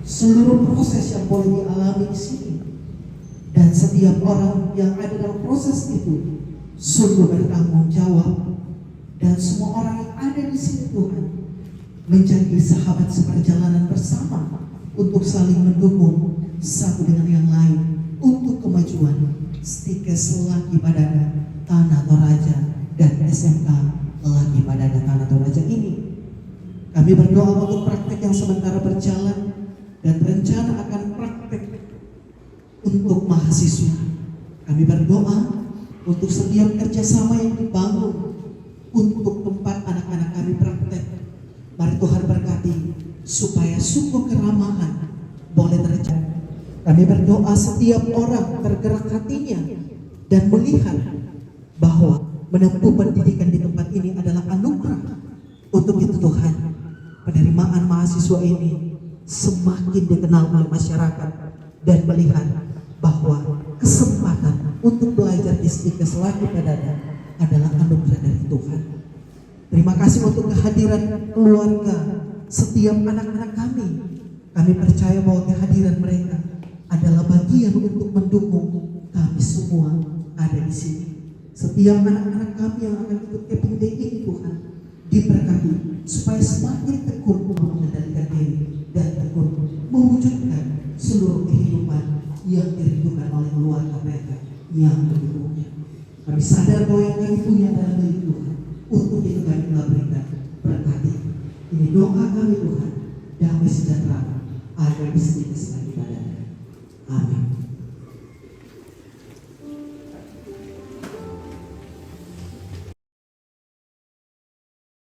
seluruh proses yang boleh dialami di sini. Dan setiap orang yang ada dalam proses itu sungguh bertanggung jawab. Dan semua orang yang ada di sini Tuhan menjadi sahabat seperjalanan bersama untuk saling mendukung satu dengan yang lain untuk kemajuan Stikes Laki Padada Tanah Toraja dan SMK Laki Padada Tanah Toraja ini. Kami berdoa untuk praktek yang sementara berjalan dan rencana akan praktek untuk mahasiswa. Kami berdoa untuk setiap kerjasama yang dibangun untuk tempat anak-anak kami praktek. Mari Tuhan berkati supaya sungguh keramahan boleh terjadi. Kami berdoa setiap orang tergerak hatinya dan melihat bahwa menempuh pendidikan di tempat ini adalah anugerah. Untuk itu Tuhan, penerimaan mahasiswa ini semakin dikenal oleh masyarakat dan melihat bahwa kesempatan untuk belajar di Stikes Laki Padada adalah anugerah dari Tuhan. Terima kasih untuk kehadiran keluarga setiap anak-anak kami. Kami percaya bahwa kehadiran mereka adalah bagian untuk mendukung kami semua ada di sini. Setiap anak-anak kami yang akan ikut Keping Day ini Tuhan diberkati supaya semakin tekun mengendalikan diri dan tekun mewujudkan seluruh kehidupan yang dirindukan oleh keluarga mereka yang mendukungnya. Kami sadar bahwa yang kami punya adalah milik Tuhan. Untuk itu kami telah berikan berkati. Ini doa kami Tuhan, damai sejahtera ada di Stikes Laki Padada. Amin.